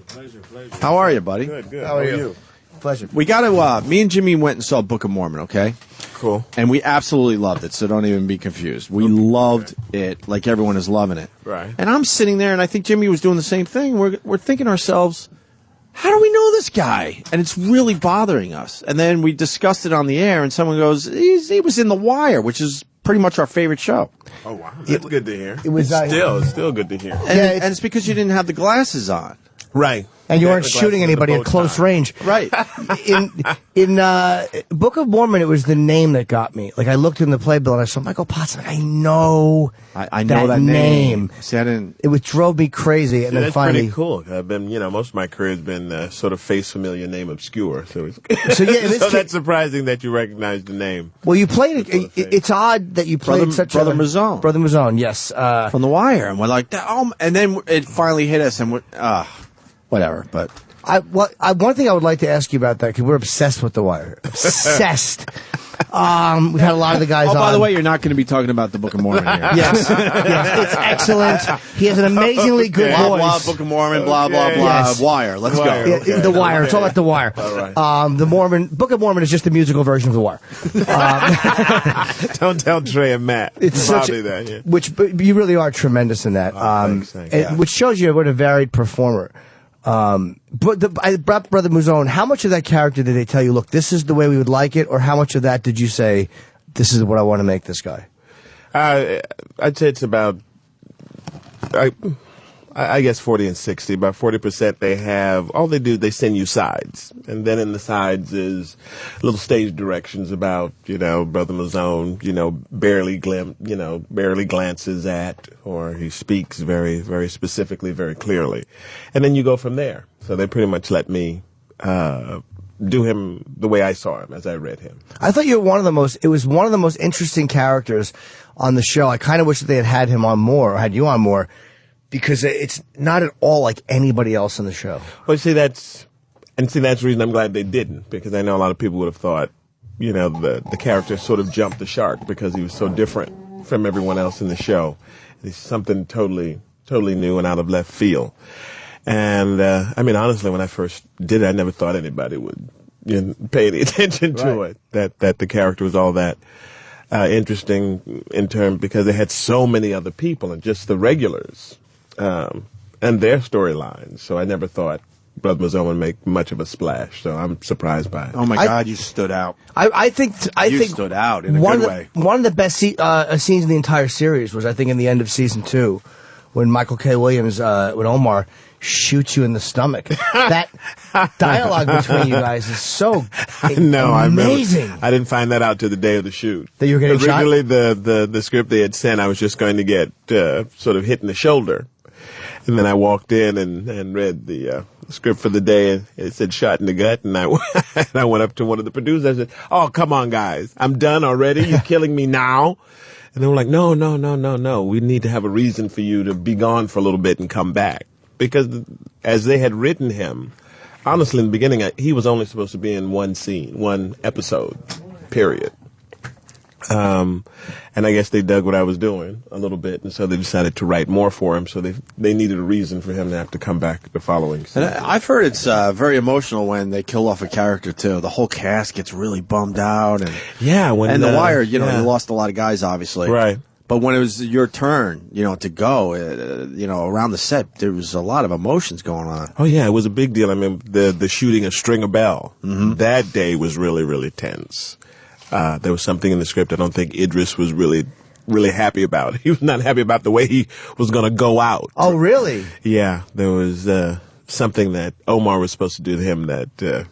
Pleasure. How are you, buddy? Good. How are you? Pleasure. We got to, me and Jimmy went and saw Book of Mormon, okay? Cool. And we absolutely loved it, so don't even be confused. We loved it like everyone is loving it. Right. And I'm sitting there, and I think Jimmy was doing the same thing. We're thinking to ourselves, how do we know this guy? And it's really bothering us. And then we discussed it on the air, and someone goes, he was in The Wire, which is pretty much our favorite show. Oh, wow. That's good to hear. It was It's still good to hear. And it's because you didn't have the glasses on. Right. and you weren't The shooting glasses anybody and at the bow close tie. range. Right. In Book of Mormon, it was the name that got me. Like, I looked in the playbill and I saw Michael Potts. Like, I know I know that name. See, I didn't... It drove me crazy, and Yeah, then that's finally. pretty cool. I've been, most of my career has been sort of face familiar, name obscure. So it's So, yeah, in this so case- that's surprising that you recognize the name. Well, you played Sort of it. thing. It's odd that you played Brother Mouzone. Brother Mouzone, yes. From The Wire. And we're like, and then it finally hit us, and whatever, but... One thing I would like to ask you about that, because we're obsessed with The Wire. Obsessed. We've had a lot of the guys on. by the way, you're not going to be talking about the Book of Mormon here. Yes. Yes, it's excellent. He has an amazingly good Blah, voice. blah, Book of Mormon, blah, blah, Okay. blah. Yes. Wire. Let's Wire. go. Yeah, Okay. The Wire. It's all about The Wire. All right. The Book of Mormon is just the musical version of The Wire. Don't tell Trey and Matt. It's I'll such do that, yeah. but you really are tremendous in that. Thanks. And- Yeah. Which shows you what a varied performer. But I brought Brother Mouzone. How much of that character did they tell you, look, this is the way we would like it? Or how much of that did you say, this is what I want to make this guy? I'd say it's about, I guess 40 and 60. About 40% they have, all they do, they send you sides. And then in the sides is little stage directions about, Brother Mouzone, barely glances at, or he speaks very, very specifically, very clearly. And then you go from there. So they pretty much let me, do him the way I saw him as I read him. I thought you were it was one of the most interesting characters on the show. I kind of wish that they had him on more, or had you on more, because it's not at all like anybody else in the show. Well, that's the reason I'm glad they didn't, because I know a lot of people would have thought, the character sort of jumped the shark because he was so different from everyone else in the show. He's something totally new and out of left field. And, honestly, when I first did it, I never thought anybody would pay any attention to it, that the character was all that interesting because they had so many other people and just the regulars and their storylines. So I never thought Brother Mouzone would make much of a splash. So I'm surprised by it. Oh, my God, you stood out. I think You stood out in a good way. One of the best scenes in the entire series was, I think, in the end of season 2, when Michael K. Williams, when Omar shoots you in the stomach. That dialogue between you guys is so amazing. I didn't find that out till the day of the shoot. That you were getting shot? Originally, the script they had sent, I was just going to get sort of hit in the shoulder. And then I walked in and read the script for the day, and it said shot in the gut. And I went up to one of the producers. I said, "Oh, come on, guys. I'm done already. You're killing me now." And they were like, no. We need to have a reason for you to be gone for a little bit and come back. Because as they had written him, honestly, in the beginning, he was only supposed to be in one scene, one episode, period. And I guess they dug what I was doing a little bit, and so they decided to write more for him. So they needed a reason for him to have to come back the following season. And I've heard it's very emotional when they kill off a character, too. The whole cast gets really bummed out. And The Wire, you lost a lot of guys, obviously. Right. But when it was your turn, to go, around the set, there was a lot of emotions going on. Oh, yeah, it was a big deal. I mean, the shooting of Stringer Bell, that day was really, really tense. There was something in the script I don't think Idris was really, really happy about. He was not happy about the way he was going to go out. Oh, really? Yeah, there was something that Omar was supposed to do to him that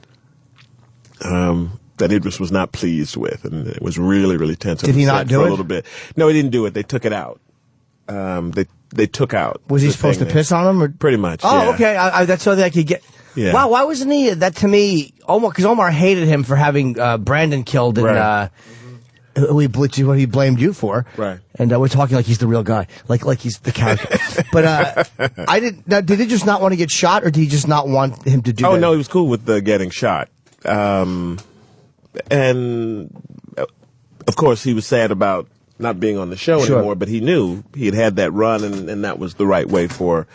Idris was not pleased with, and it was really, really tense. Did he not do for it? a little bit? No, he didn't do it. They took it out. They took out. Was he the supposed to thing piss on him? Or? Pretty much. Oh, yeah. okay. That's so that I could get. Yeah. Wow, why wasn't he? That to me, Omar, because Omar hated him for having Brandon killed, and Right. what he blamed you for. Right. And we're talking like he's the real guy, like he's the character. But I didn't. Now, did he just not want to get shot, or did he just not want him to do? Oh that? no, he was cool with getting shot. And of course, he was sad about not being on the show Sure. anymore. But he knew he had that run, and that was the right way for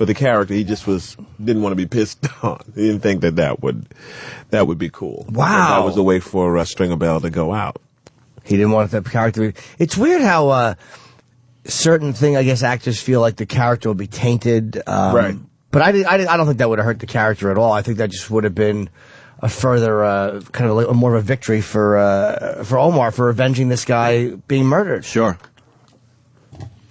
for the character. He just didn't want to be pissed on. He didn't think that would be cool. Wow. That was a way for Stringer Bell to go out. He didn't want that character. It's weird how certain thing, I guess, actors feel like the character will be tainted. Right. But I don't think that would have hurt the character at all. I think that just would have been a further kind of like more of a victory for Omar for avenging this guy being murdered. Sure.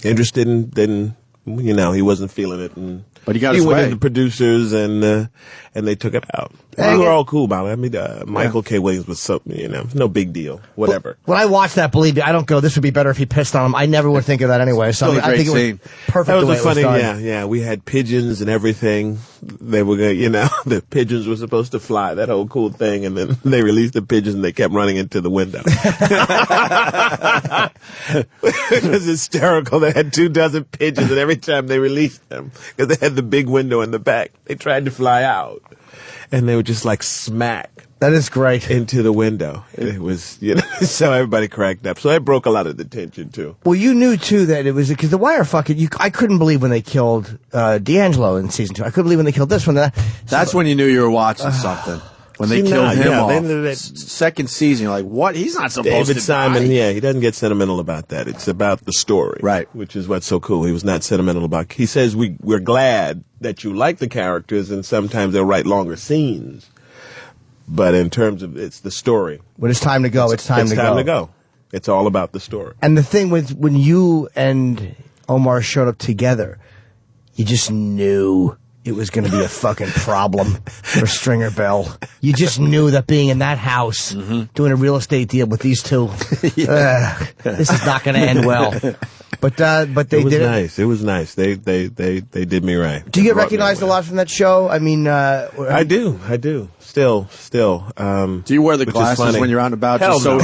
Interested in, he wasn't feeling it, and but he got he his went way. to the producers and they took it out. We were all cool about it. I mean, Michael K. Williams was so, no big deal. Whatever. When I watch that, believe me, I don't go, this would be better if he pissed on him. I never would think of that anyway. So Still a I think it great was perfect That was the way a funny, it was done. yeah. We had pigeons and everything. They were going the pigeons were supposed to fly, that whole cool thing, and then they released the pigeons and they kept running into the window. It was hysterical. They had 24 pigeons, and every time they released them, because they had the big window in the back, they tried to fly out. And they would just like smack. That is great. Into the window. It was, so everybody cracked up. So that broke a lot of the tension, too. Well, you knew, too, that it was, because The Wire I couldn't believe when they killed D'Angelo in season 2. I couldn't believe when they killed this one. That's when you knew you were watching something. When they killed him off. Second season, you're like, what? He's not supposed to David Simon, die. he doesn't get sentimental about that. It's about the story. Right. Which is what's so cool. He was not sentimental about. He says we're glad that you like the characters, and sometimes they'll write longer scenes. But in terms of, it's the story. When it's time to go, it's time to go. It's all about the story. And the thing with when you and Omar showed up together, you just knew it was going to be a fucking problem for Stringer Bell. You just knew that being in that house, doing a real estate deal with these two, this is not going to end well. But they did it. It was nice. They did me right. Do you get recognized a lot from that show? I mean, I do. Still. Do you wear the glasses when you're out and about? Hell no.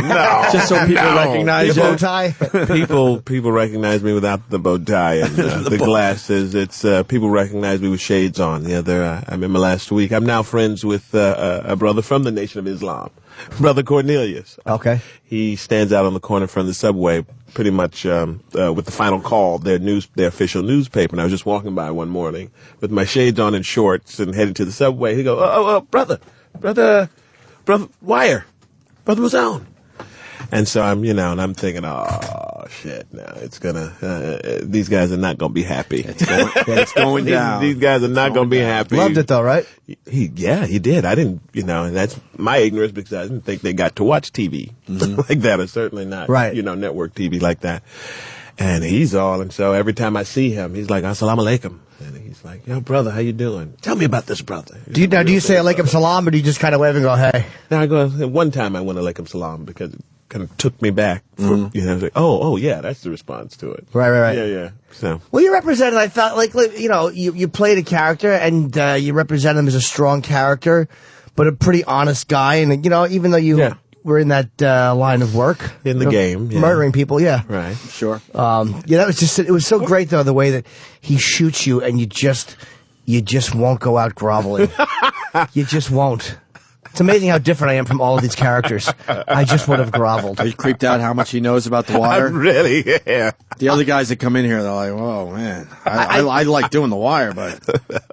Just so people recognize the you? bow tie. People recognize me without the bow tie and the glasses. It's people recognize me with shades on. I remember last week. I'm now friends with a brother from the Nation of Islam, Brother Cornelius. Okay. He stands out on the corner in front of the subway, pretty much with the Final Call, their official newspaper. And I was just walking by one morning with my shades on and shorts and headed to the subway. He goes, "Oh, brother Wire, Brother Mouzone." And so I'm, and I'm thinking, oh shit, now it's gonna, these guys are not gonna be happy. It's going down. These guys are not gonna be happy. Loved it though, right? He did. I didn't, and that's my ignorance because I didn't think they got to watch TV like that, or certainly not, right. Network TV like that. And and so every time I see him, he's like, "Assalamu alaikum." And he's like, "Yo, brother, how you doing? Tell me about this brother." Do you say alaikum salam, or do you just kind of wave and go, "Hey"? Now I go, one time I went alaikum salam because it kind of took me back. I was like, oh, yeah, that's the response to it. Right. Yeah. So. Well, you represented, I felt like, you played a character, and you represented him as a strong character, but a pretty honest guy. And, even though you were in that line of work. In the game, yeah. Murdering people, yeah. Right. Sure. That was it was so great, though, the way that he shoots you, and you just won't go out groveling. You just won't. It's amazing how different I am from all of these characters. I just would have groveled. Are you creeped out how much he knows about The Wire? Really, yeah. The other guys that come in here, they're like, "Oh man, I like doing The Wire," but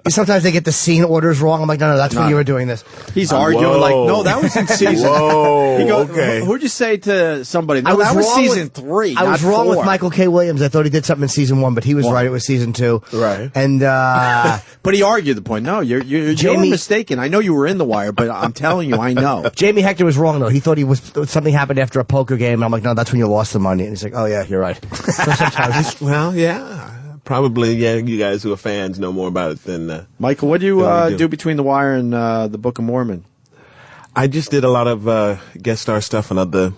sometimes they get the scene orders wrong. I'm like, no, that's when you were doing this. He's arguing like, "No, that was in season." Whoa, he goes, okay. Who'd you say to somebody? No, that was season 3. I was wrong 4. with Michael K. Williams. I thought he did something in season 1, but he was right. It was season 2. Right. And but he argued the point. No, you're mistaken. I know you were in The Wire, but I'm telling you, I know. Jamie Hector was wrong though. He thought something happened after a poker game. And I'm like, no, that's when you lost the money. And he's like, oh yeah, you're right. Well, yeah. Probably, yeah, you guys who are fans know more about it than... Michael, what do you do between The Wire and the Book of Mormon? I just did a lot of guest star stuff and other...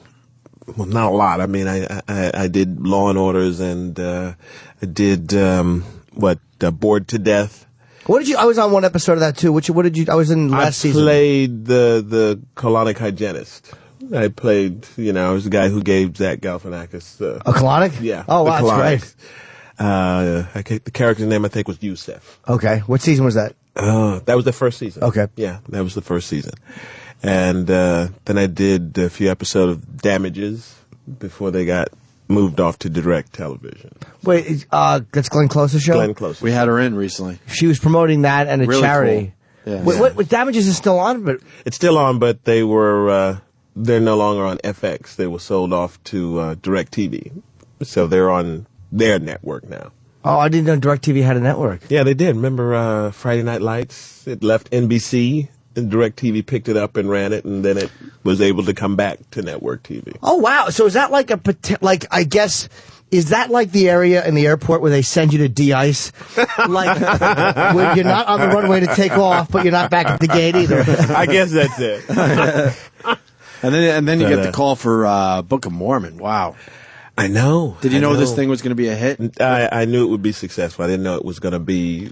Well, not a lot. I mean, I did Law and Orders and I did, Bored to Death. What did you... I was on one episode of that, too. What did you... I was in last season. I played the colonic hygienist. I played, I was the guy who gave Zach Galifianakis... a colonic? Yeah. Oh, wow, that's great. The character's name, I think, was Yusef. Okay. What season was that? That was the first season. Okay. Yeah, that was the first season. And then I did a few episodes of Damages before they got moved off to direct television. Wait, that's Glenn Close's show? Glenn Close. We had her in recently. She was promoting that and a Really charity. cool. Yeah. What Damages is still on? But It's still on, but they're no longer on FX. They were sold off to DirecTV. So they're on their network now. Oh, I didn't know DirecTV had a network. Yeah, they did. Remember Friday Night Lights? It left NBC, and DirecTV picked it up and ran it, and then it was able to come back to network TV. Oh, wow. So is that like I guess, is that like the area in the airport where they send you to de-ice? Like, where you're not on the runway to take off, but you're not back at the gate either? I guess that's it. And then you get the call for Book of Mormon. Wow. I know. Did you know this thing was going to be a hit? I knew it would be successful. I didn't know it was going to be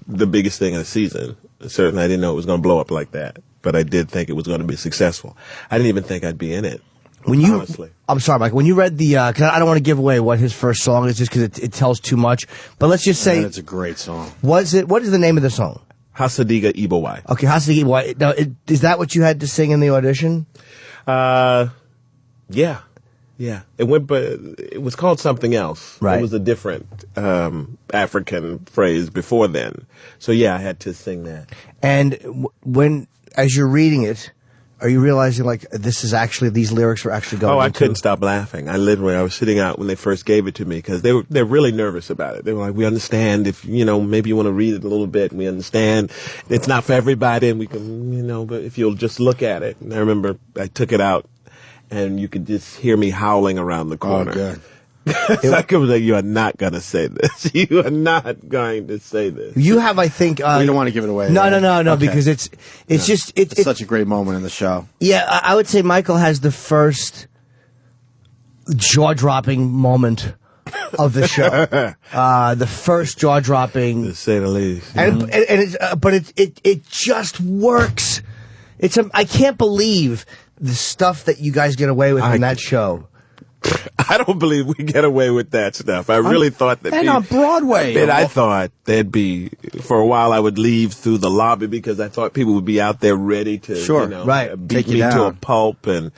the biggest thing of the season. Certainly, I didn't know it was going to blow up like that. But I did think it was going to be successful. I didn't even think I'd be in it. Honestly. I'm sorry, Mike. When you read cause I don't want to give away what his first song is, just because it tells too much. But let's just say, it's a great song. what is the name of the song? Hasadiga Ibawai. Okay, Hasidi. Now, is that what you had to sing in the audition? Yeah. Yeah. It was called something else. Right. It was a different African phrase before then. So yeah, I had to sing that. And as you're reading it, are you realizing like these lyrics are actually going? Oh, I couldn't stop laughing. I was sitting out when they first gave it to me because they're really nervous about it. They were like, "We understand if maybe you want to read it a little bit. We understand it's not for everybody, and we can but if you'll just look at it." And I remember I took it out, and you could just hear me howling around the corner. Oh, good. It was like, you are not going to say this. You are not going to say this. You have, I think. We don't want to give it away. No, right? no, Okay. because it's such a great moment in the show. Yeah, I would say Michael has the first jaw-dropping moment of the show. The first jaw-dropping, To say the least. but it just works. I can't believe the stuff that you guys get away with in that show. I don't believe we get away with that stuff. I really thought that. And on Broadway. I thought there'd be, for a while I would leave through the lobby because I thought people would be out there ready to, beat Take you me to down. a pulp, and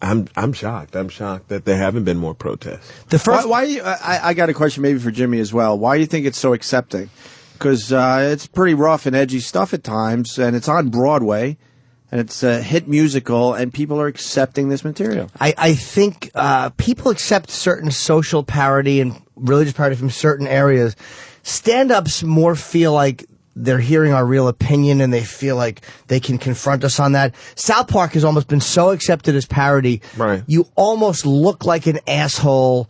I'm shocked. I'm shocked that there haven't been more protests. The first, Why I got a question maybe for Jimmy as well. Why do you think it's so accepting? Because it's pretty rough and edgy stuff at times, and it's on Broadway. And it's a hit musical, and people are accepting this material. I think people accept certain social parody and religious parody from certain areas. Stand-ups more feel like they're hearing our real opinion, and they feel like they can confront us on that. South Park has almost been so accepted as parody. Right. You almost look like an asshole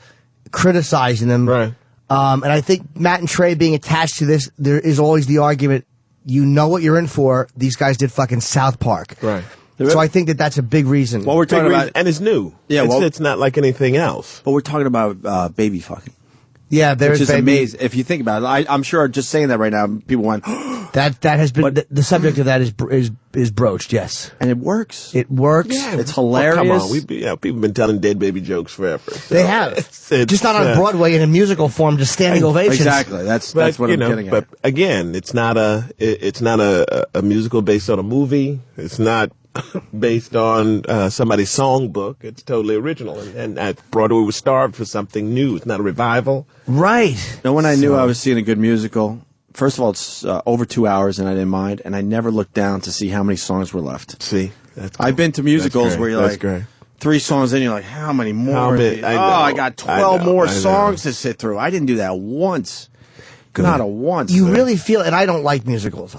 criticizing them. Right. And I think Matt and Trey being attached to this, there is always the argument, you know what you're in for. These guys did fucking South Park. Right. So I think that's a big reason. Well, we're talking about, and it's new. Yeah, it's not like anything else. but we're talking about baby fucking, there's which is amazing. If you think about it, I'm sure just saying that right now, people went, that has been the subject of that is broached. Yes, and it works. it works. It's hilarious. Come on, people have been telling dead baby jokes forever. So They have it's just not on Broadway in a musical form, just standing ovations. Exactly. That's what I'm getting at. But again, it's not a musical based on a movie. It's not based on somebody's songbook. It's totally original, and Broadway was starved for something new. It's not a revival. Right. No, when I knew I was seeing a good musical, first of all, it's over 2 hours, and I didn't mind, and I never looked down to see how many songs were left. See, that's cool. I've been to musicals where you're That's like, great. 3 songs in, you're like, how many more? How many? I know. I got 12 I know. more I know. songs to sit through. I didn't do that once. Not a once. You really feel, and I don't like musicals.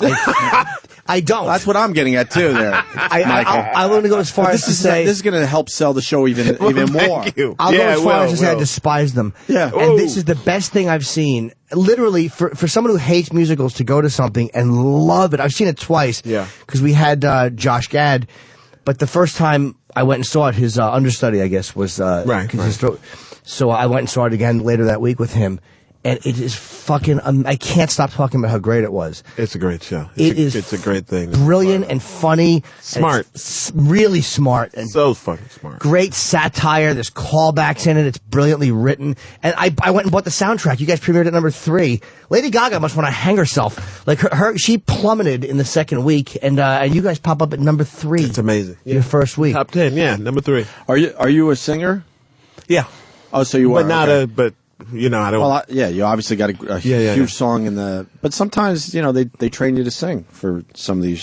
I don't. That's what I'm getting at too. There, Michael. I want to go as far as to say this is going to help sell the show even more. Thank you. I'll go as far as to say I will. despise them. Yeah. And this is the best thing I've seen. Literally, for someone who hates musicals to go to something and love it. I've seen it twice. Yeah. Because we had Josh Gad, but the first time I went and saw it, his understudy, I guess, was Right. So I went and saw it again later that week with him. And it is fucking, I can't stop talking about how great it was. It's a great show. It's a great thing. Brilliant and funny. Smart. And it's really smart. And So fucking smart. great satire. There's callbacks in it. It's brilliantly written. And I went and bought the soundtrack. You guys premiered at number 3. Lady Gaga must want to hang herself. Like she plummeted in the second week, and you guys pop up at number 3. It's amazing. Your first week. Top 10, yeah, number 3. Are you a singer? Yeah. Oh, so you were. But not okay. but, you know, I don't. Well, you obviously got a huge song in the. But sometimes, they train you to sing for some of these